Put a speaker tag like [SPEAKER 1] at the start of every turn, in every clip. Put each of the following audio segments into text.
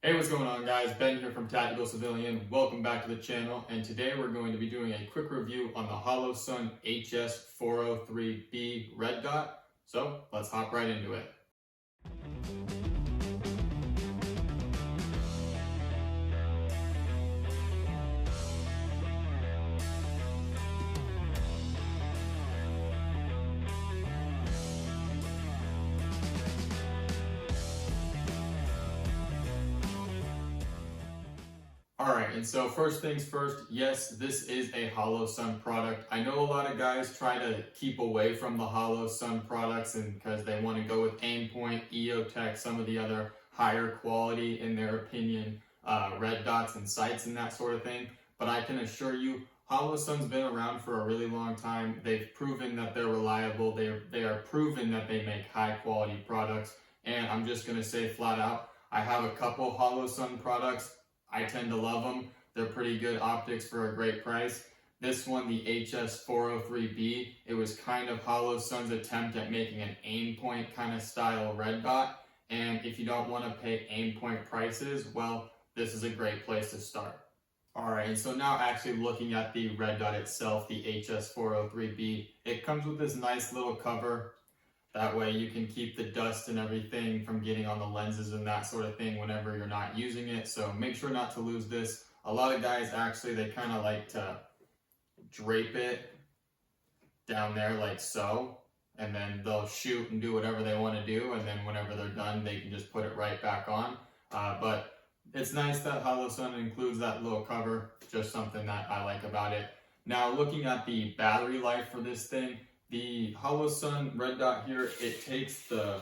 [SPEAKER 1] Hey, what's going on, guys? Ben here from Tactical Civilian. Welcome back to the channel, and today we're going to be doing a quick review on the HoloSun HS403b red dot. So let's hop right into it. Alright, and so first things first, yes, this is a HoloSun product. I know a lot of guys try to keep away from the HoloSun products and because they want to go with Aimpoint, EOTech, some of the other higher quality, in their opinion, red dots and sights and that sort of thing. But I can assure you, HoloSun's been around for a really long time. They've proven that they're reliable. They are proven that they make high quality products. And I'm just going to say flat out, I have a couple HoloSun products. I tend to love them. They're pretty good optics for a great price. This one, the HS403b, it was kind of HoloSun's attempt at making an Aimpoint kind of style red dot. And if you don't want to pay Aimpoint prices, well, this is a great place to start. Alright, and so now actually looking at the red dot itself, the HS403b, it comes with this nice little cover. That way you can keep the dust and everything from getting on the lenses and that sort of thing whenever you're not using it. So make sure not to lose this. A lot of guys actually, they kind of like to drape it down there like so. And then they'll shoot and do whatever they want to do. And then whenever they're done, they can just put it right back on. But it's nice that HoloSun includes that little cover. Just something that I like about it. Now looking at the battery life for this thing, the HoloSun red dot here, it takes the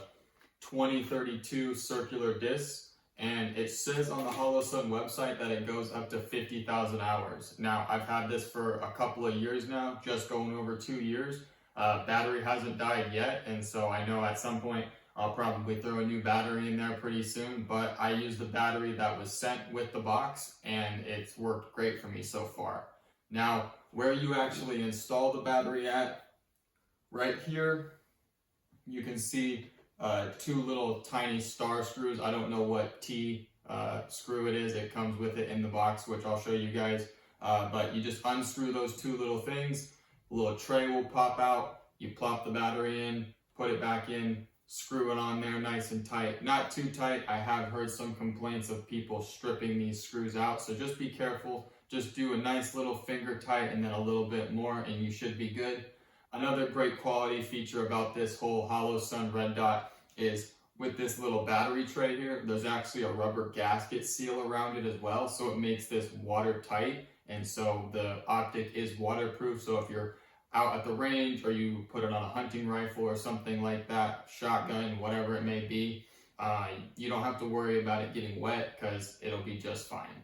[SPEAKER 1] 2032 circular disc, and it says on the HoloSun website that it goes up to 50,000 hours. Now, I've had this for a couple of years now, just going over 2 years. Battery hasn't died yet, and so I know at some point I'll probably throw a new battery in there pretty soon, but I use the battery that was sent with the box, and it's worked great for me so far. Now, where you actually install the battery at, right here, you can see two little tiny star screws. I don't know what T screw it is. It comes with it in the box, which I'll show you guys. But you just unscrew those two little things. A little tray will pop out. You plop the battery in, put it back in, screw it on there nice and tight. Not too tight. I have heard some complaints of people stripping these screws out. So just be careful. Just do a nice little finger tight and then a little bit more and you should be good. Another great quality feature about this whole HoloSun red dot is with this little battery tray here, there's actually a rubber gasket seal around it as well. So it makes this watertight. And so the optic is waterproof. So if you're out at the range or you put it on a hunting rifle or something like that, shotgun, whatever it may be, you don't have to worry about it getting wet because it'll be just fine.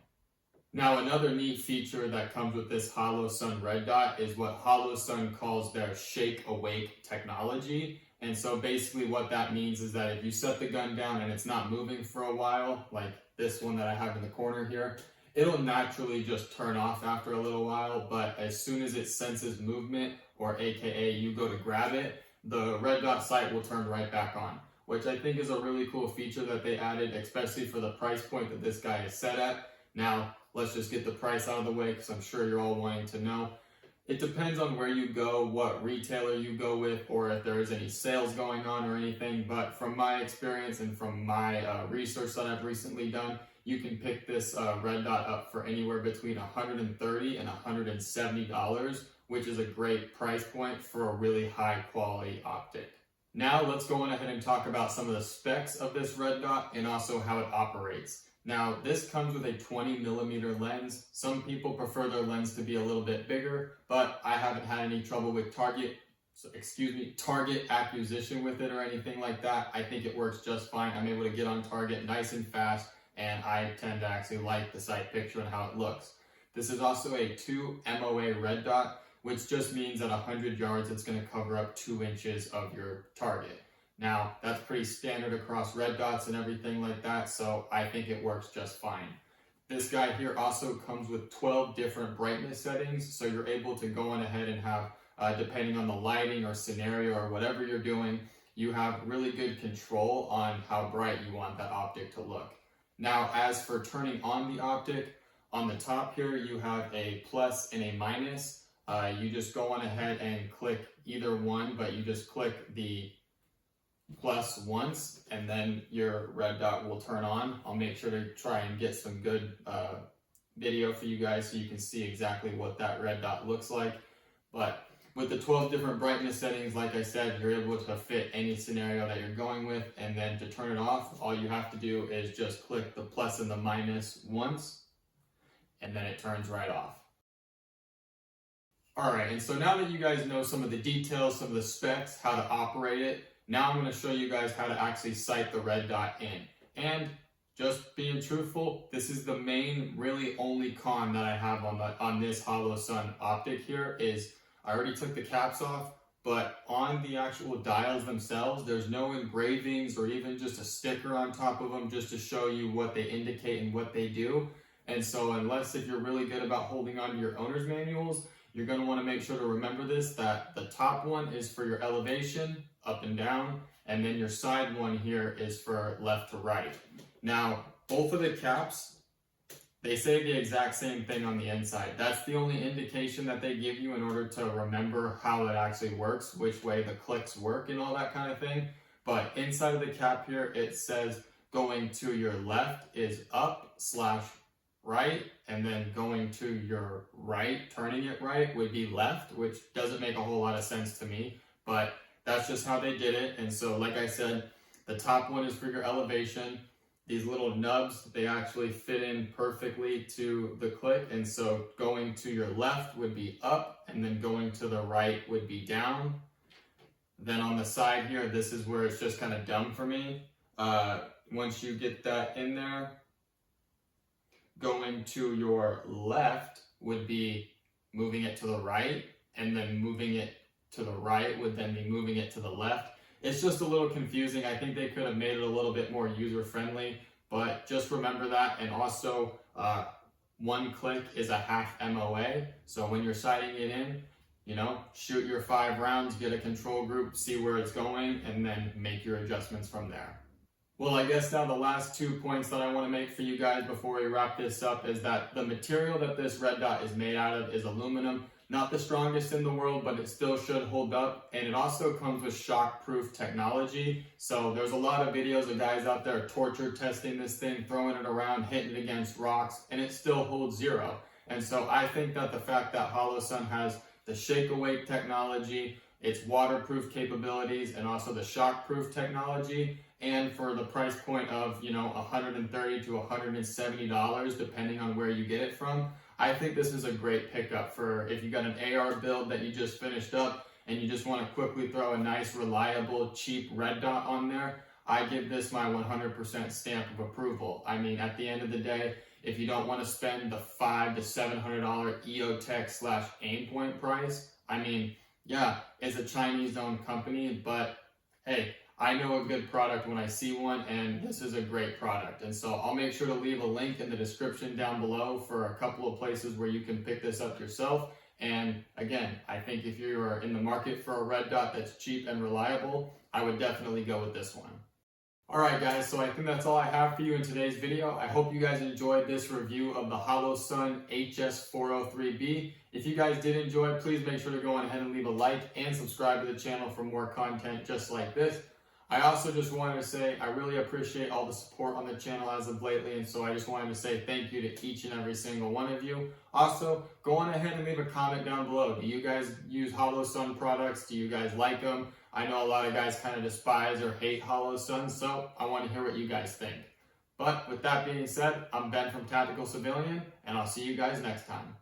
[SPEAKER 1] Now, another neat feature that comes with this HoloSun red dot is what HoloSun calls their shake awake technology. And so basically what that means is that if you set the gun down and it's not moving for a while, like this one that I have in the corner here, it'll naturally just turn off after a little while. But as soon as it senses movement, or AKA you go to grab it, the red dot sight will turn right back on, which I think is a really cool feature that they added, especially for the price point that this guy is set at. Now, let's just get the price out of the way because I'm sure you're all wanting to know. It depends on where you go, what retailer you go with, or if there is any sales going on or anything. But from my experience and from my research that I've recently done, you can pick this red dot up for anywhere between $130 and $170, which is a great price point for a really high quality optic. Now let's go on ahead and talk about some of the specs of this red dot and also how it operates. Now, this comes with a 20mm lens. Some people prefer their lens to be a little bit bigger, but I haven't had any trouble with target acquisition with it or anything like that. I think it works just fine. I'm able to get on target nice and fast, and I tend to actually like the sight picture and how it looks. This is also a 2 MOA red dot, which just means at 100 yards, it's going to cover up 2 inches of your target. Now, that's pretty standard across red dots and everything like that, so I think it works just fine. This guy here also comes with 12 different brightness settings, so you're able to go on ahead and have, depending on the lighting or scenario or whatever you're doing, you have really good control on how bright you want that optic to look. Now, as for turning on the optic, on the top here, you have a plus and a minus. You just go on ahead and click either one, but you just click the plus once, and then your red dot will turn on. I'll make sure to try and get some good video for you guys so you can see exactly what that red dot looks like. But with the 12 different brightness settings, like I said, you're able to fit any scenario that you're going with. And then to turn it off, all you have to do is just click the plus and the minus once, and then it turns right off. All right, and so now that you guys know some of the details, some of the specs, how to operate it, now I'm going to show you guys how to actually sight the red dot in. And just being truthful, this is the main, really only con that I have on this HoloSun optic here is I already took the caps off, but on the actual dials themselves, there's no engravings or even just a sticker on top of them just to show you what they indicate and what they do. And so unless if you're really good about holding on to your owner's manuals, you're going to want to make sure to remember this, that the top one is for your elevation, up and down, and then your side one here is for left to right. Now, both of the caps, they say the exact same thing on the inside. That's the only indication that they give you in order to remember how it actually works, which way the clicks work and all that kind of thing. But inside of the cap here, it says going to your left is up/right, and then going to your right, turning it right, would be left, which doesn't make a whole lot of sense to me, but that's just how they did it. And so, like I said, the top one is for your elevation. These little nubs, they actually fit in perfectly to the click. And so going to your left would be up, and then going to the right would be down. Then on the side here, this is where it's just kind of dumb for me. Once you get that in there, going to your left would be moving it to the right, and then moving it to the right would then be moving it to the left. It's just a little confusing. I think they could have made it a little bit more user-friendly, but just remember that. And also, one click is a half MOA. So when you're sighting it in, you know, shoot your 5 rounds, get a control group, see where it's going, and then make your adjustments from there. Well, I guess now the last 2 points that I want to make for you guys before we wrap this up is that the material that this red dot is made out of is aluminum. Not the strongest in the world, but it still should hold up. And it also comes with shock-proof technology. So there's a lot of videos of guys out there torture testing this thing, throwing it around, hitting it against rocks, and it still holds zero. And so I think that the fact that HoloSun has the shake-awake technology, its waterproof capabilities, and also the shock-proof technology, and for the price point of, you know, $130 to $170, depending on where you get it from, I think this is a great pickup for if you got an AR build that you just finished up and you just want to quickly throw a nice, reliable, cheap red dot on there. I give this my 100% stamp of approval. I mean, at the end of the day, if you don't want to spend the $500 to $700 EOTech/Aimpoint price, I mean, yeah, it's a Chinese-owned company, but hey, I know a good product when I see one, and this is a great product. And so I'll make sure to leave a link in the description down below for a couple of places where you can pick this up yourself. And again, I think if you are in the market for a red dot that's cheap and reliable, I would definitely go with this one. Alright guys, so I think that's all I have for you in today's video. I hope you guys enjoyed this review of the HoloSun HS403b. If you guys did enjoy, please make sure to go on ahead and leave a like and subscribe to the channel for more content just like this. I also just wanted to say I really appreciate all the support on the channel as of lately, and so I just wanted to say thank you to each and every single one of you. Also, go on ahead and leave a comment down below. Do you guys use HoloSun products? Do you guys like them? I know a lot of guys kind of despise or hate HoloSun, so I want to hear what you guys think. But with that being said, I'm Ben from Tactical Civilian, and I'll see you guys next time.